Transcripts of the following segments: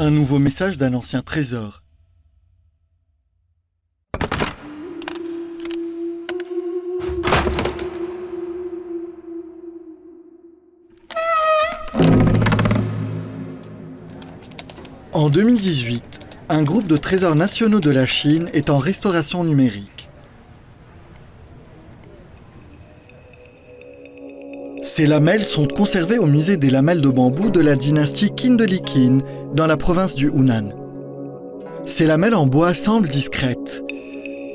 Un nouveau message d'un ancien trésor. En 2018, un groupe de trésors nationaux de la Chine est en restauration numérique. Ces lamelles sont conservées au musée des lamelles de bambou de la dynastie Qin de Liqin, dans la province du Hunan. Ces lamelles en bois semblent discrètes,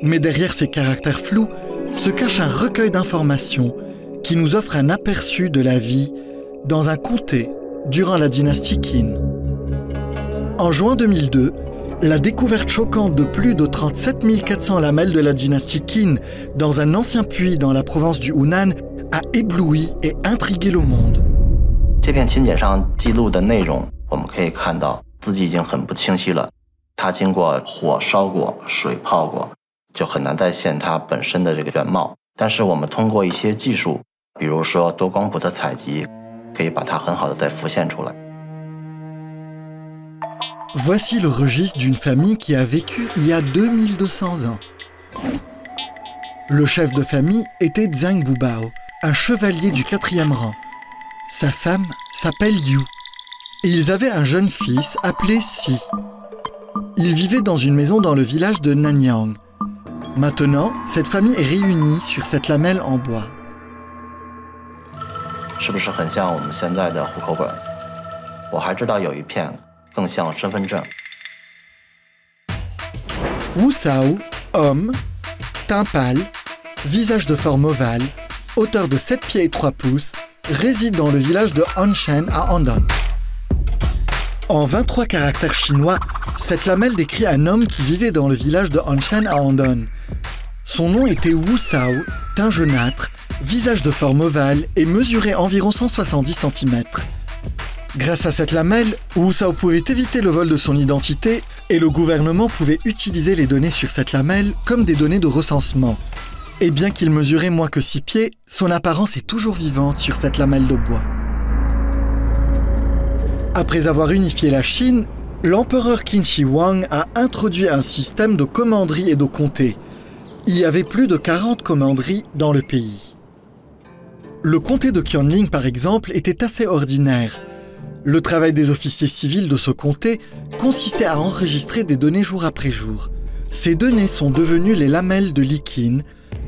mais derrière ces caractères flous se cache un recueil d'informations qui nous offre un aperçu de la vie dans un comté durant la dynastie Qin. En juin 2002, la découverte choquante de plus de 37 400 lamelles de la dynastie Qin dans un ancien puits dans la province du Hunan a ébloui et intrigué le monde. 这片请柬上记录的内容，我们可以看到字迹已经很不清晰了，它经过火烧过、水泡过，就很难再现它本身的这个原貌。但是我们通过一些技术，比如说多光谱的采集，可以把它很好的再浮现出来。 Voici le registre d'une famille qui a vécu il y a 2200 ans. Le chef de famille était Zhang Bubao, un chevalier du 4e rang. Sa femme s'appelle Yu. Et ils avaient un jeune fils appelé Si. Ils vivaient dans une maison dans le village de Nanyang. Maintenant, cette famille est réunie sur cette lamelle en bois. 是不是很像我们现在的户口本？我还知道有一片 更像身份证。 Wu Sao, homme, teint pâle, visage de forme ovale, hauteur de 7 pieds et 3 pouces, réside dans le village de Hanshen à Andong. En 23 caractères chinois, cette lamelle décrit un homme qui vivait dans le village de Hanshen à Andong. Son nom était Wu Sao, teint jaunâtre, visage de forme ovale et mesurait environ 170 cm. Grâce à cette lamelle, Wu Sao pouvait éviter le vol de son identité et le gouvernement pouvait utiliser les données sur cette lamelle comme des données de recensement. Et bien qu'il mesurait moins que 6 pieds, son apparence est toujours vivante sur cette lamelle de bois. Après avoir unifié la Chine, l'empereur Qin Shi Huang a introduit un système de commanderie et de comté. Il y avait plus de 40 commanderies dans le pays. Le comté de Qianling, par exemple, était assez ordinaire. Le travail des officiers civils de ce comté consistait à enregistrer des données jour après jour. Ces données sont devenues les lamelles de Liqin,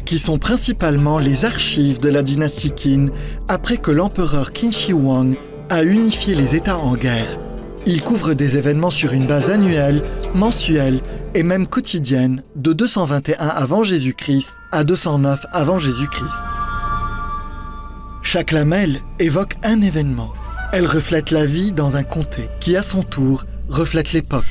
qui sont principalement les archives de la dynastie Qin après que l'empereur Qin Shi Huang a unifié les États en guerre. Il couvre des événements sur une base annuelle, mensuelle et même quotidienne de 221 avant Jésus-Christ à 209 avant Jésus-Christ. Chaque lamelle évoque un événement. Elle reflète la vie dans un comté, qui à son tour reflète l'époque.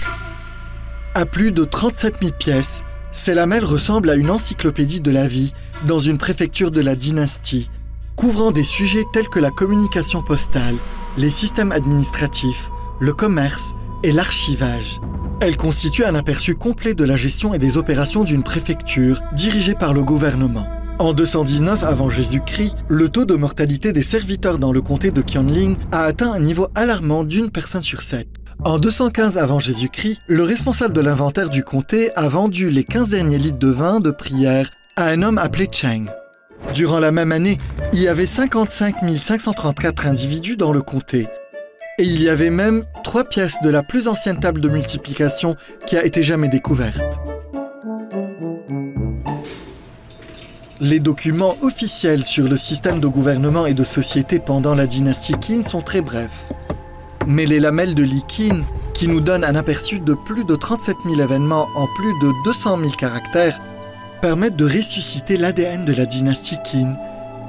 À plus de 37 000 pièces, ces lamelles ressemblent à une encyclopédie de la vie dans une préfecture de la dynastie, couvrant des sujets tels que la communication postale, les systèmes administratifs, le commerce et l'archivage. Elles constituent un aperçu complet de la gestion et des opérations d'une préfecture dirigée par le gouvernement. En 219 avant Jésus-Christ, le taux de mortalité des serviteurs dans le comté de Qianling a atteint un niveau alarmant d'1 personne sur 7. En 215 avant Jésus-Christ, le responsable de l'inventaire du comté a vendu les 15 derniers litres de vin de prière à un homme appelé Cheng. Durant la même année, il y avait 55 534 individus dans le comté. Et il y avait même 3 pièces de la plus ancienne table de multiplication qui a été jamais découverte. Les documents officiels sur le système de gouvernement et de société pendant la dynastie Qin sont très brefs. Mais les lamelles de Liqin, qui nous donnent un aperçu de plus de 37 000 événements en plus de 200 000 caractères, permettent de ressusciter l'ADN de la dynastie Qin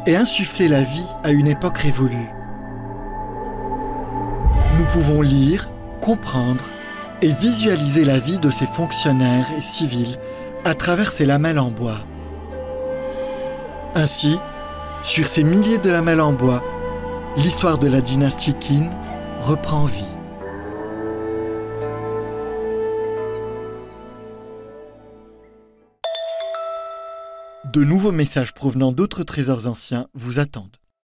et insuffler la vie à une époque révolue. Nous pouvons lire, comprendre et visualiser la vie de ces fonctionnaires et civils à travers ces lamelles en bois. Ainsi, sur ces milliers de lamelles en bois, l'histoire de la dynastie Qin reprend vie. De nouveaux messages provenant d'autres trésors anciens vous attendent.